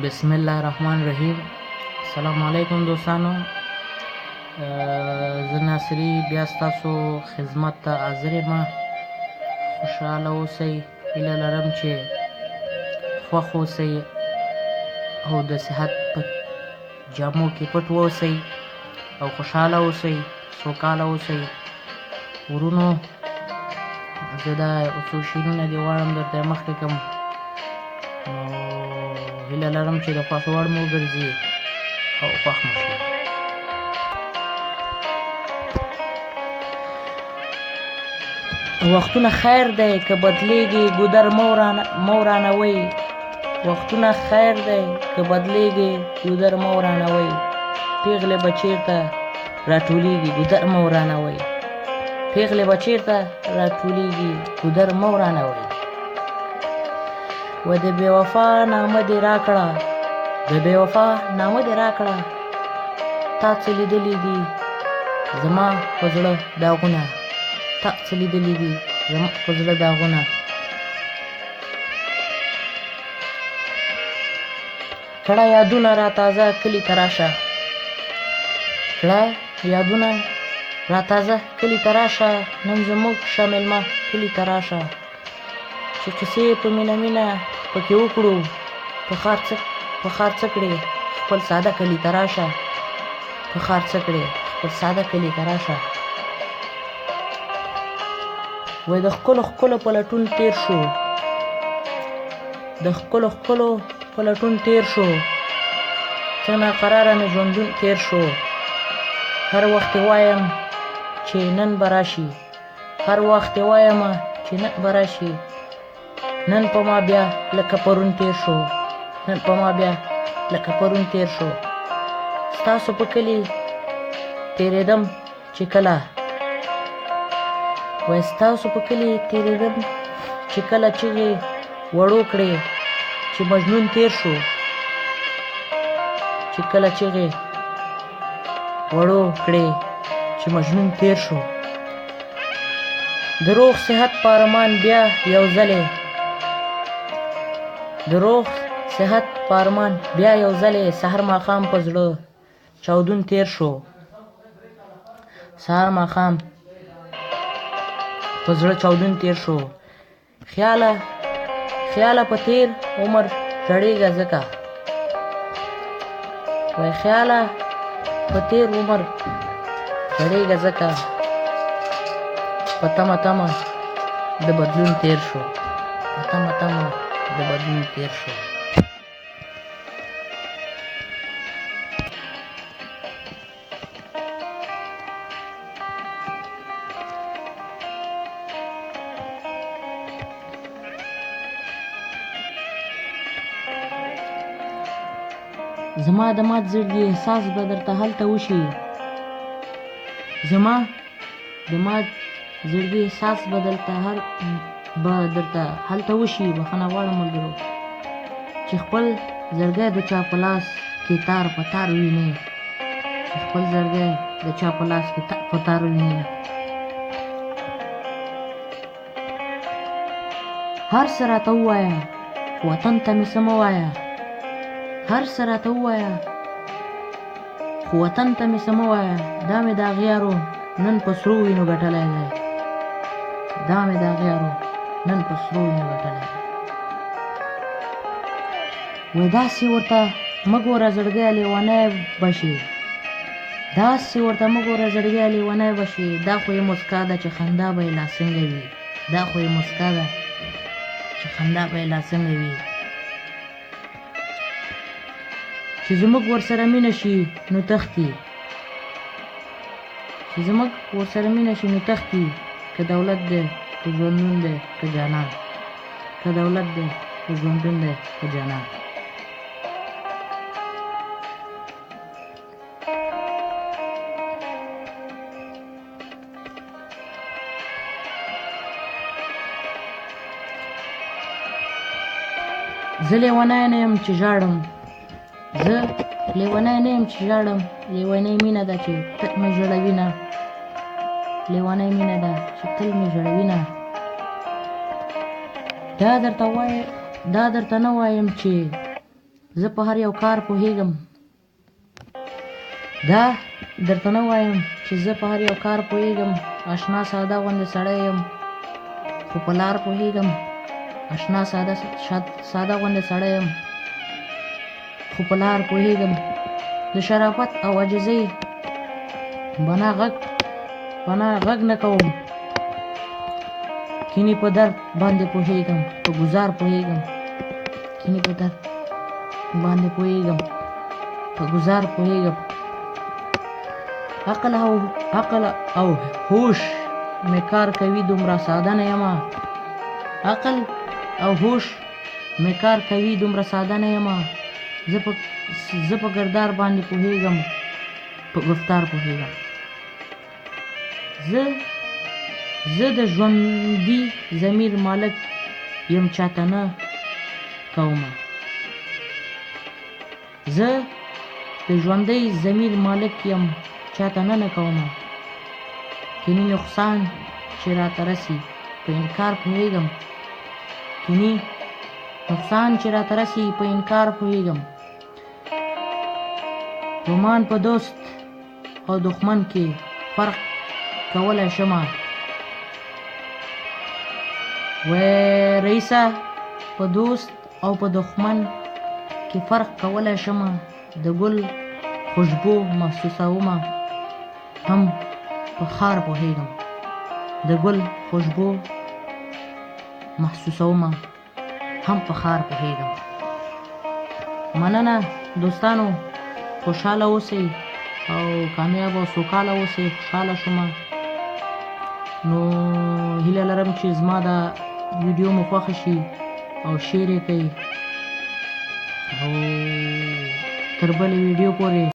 بسم الله الرحمن الرحیم. السلام علیکم دوستانو. زه ناصري بیا ستاسو خدمت ته حاضر یم. خوشحاله اوسئ. هیله لرم چې خوښ اوسئ او د صحت په جامو کې پټ واوسئ او خوشحاله اوسئ، سوکاله اوسئ. ورونو، زه دا څو شعرونه دې غواړم درته مخکې کړم، نو هیله لرم چې د خوښې وړ مو وګرځي او خوښ مو شي. وختونه خیر دی که بدلیږي ګودر مو رانوئ. وختونه خیر دی که بدلیږي ګودر مو رانوئ. پیغلې به چېرته راټولېږي ګودر مو رانوئ. پیغلې به چېرته راټولېږي ګودر مو رانوئ. و د بې وفا نامه دې راکړه، د بې وفا نامه دې راکړه. تا څه لیدلي دي زما په زړه داغونه، تا څه لیدلي دي زما په زړه داغونه. کړه یادونه را تازه کلي ته راشه، کړه یادونه را تازه کلي ته راشه. نن زموږ شه مېلمه کلي ته راشه، چې قصې په مینه مینه پکې وکړو. په ښار څه کړې خپل ساده کلي ته راشه، په ښار څه کړې خپل ساده کلي ته راشه. وای د ښکلو ښکلو په لټون تېر شو، د ښکلو ښکلو په لټون تېر شو. څه ناقراره مې ژوندون تېر شو. هر وخت وایم چې نن به راشي، هر وخت وایم چې نن به راشي. نن په ما بیا لکه پرون تېر شو، نن په ما بیا لکه پرون تېر شو. ستاسو په کلي تېرېدم چې کله، وای ستاسو په کلي تېرېدم چې کله. چغې وړو کړې چې مجنون تېر شو، چې کله چغې وړو کړې چې مجنون تېر شو. د روغ صحت په ارمان بیا یو ځلې، د روغ صحت په ارمان بیا یو ځلې. سحر ماښام په زړه چاودون تېر شو، سحر ماښام په زړه چاودون تېر شو. خیاله په تېر عمر ژړېږه ځکه، وای خیاله په تېر عمر ژړېږه ځکه. په تمه تمه د بدلون تېر شو، په تمه تمه د بدلون تېر شو. زما د مات زړګي احساس به درته هلته وشي، زما د مات زړګي احساس به درته هلته وشي. بخښنه غواړم ملګرو چې خپل زړګی د چا په لاس کې تار په تار وینې، چې خپل زړګی د چا په لاس کې تار په تار وینې. هر څه راته ووایه خو وطن ته مې څه مه وایه، هر څه راته ووایه خو وطن ته مې څه مه وایه. دا مې د اغیارو نن په سرو وینو ګټلی دی، دا مې د اغیارو نن په سرو وینو ګټلی دی. وای داسې ورته مه ګوره زړګی لیونی به شي، داسې ورته مه ګوره زړګی لیونی به شي. دا خو یې مسکا ده چې خندا به یې لا څنګه وي، دا خو یې مسکا ده چې خندا به یې لا څنګه وي. چې زموږ ورسره مینه شي نو تښتي، چې زموږ ورسره مینه شي نو تښتي. که دولت دی که ژوندون دی که جانان، که دولت دی که ژوندون دی که جانان. زه لیونی نه یم چې ژاړم، زه لیونی نه یم چې ژاړم. لیونی مینه ده چې تل مې ژړوي نه، لیونی مینه ده چې تل مې ژړوي نه. دا درته نه وایم چې زه په هر یو کار پوهیږم. دا درته نه وایم چې زه په هر یو کار پوهیږم. اشنا ساده غوندې سړی یم خو په لار پوهیږم. اشنا ساده غوندې سړی یم خو په لار پوهیږم. د شرافت او عاجزۍ بنا غږ نه کوم. کینی په درد باندې پوهیږم، په گزار پوهیږم. کینی په درد باندې پوهیږم، په گزار پوهیږم. عقل او هوش مې کار کوي دومره ساده نه یمه. عقل او هوش مې کار کوي دومره ساده نه یمه. زه په کردار باندې پوهیږم، په گفتار پوهیږم. زه د ژوندي ضمیر مالک یم چاته نه کومه. زه د ژوندي ضمیر مالک یم چاته نه کومه. کینی نقصان چې راته رسي په انکار پوهیږم. کینی نقصان چې راته رسي په انکار پوهیږم. ګمان په دوست او دښمن کې فرق کولی شمه. رئیسه په دوست او په دښمن کې فرق کولی شمه. د ګل خوشبو محسوسومه هم په خار پوهیږم. د ګل خوشبو محسوسومه هم په خار پوهیږم. مننه دوستانو، خوشحاله اوسئ او کامیاب او سوکاله اوسئ. خوشحاله شومه نو هیله لرم چې زما دا ویډیو مو خوښه شي او شیر یې کړئ او تر بلې ویډیو پورې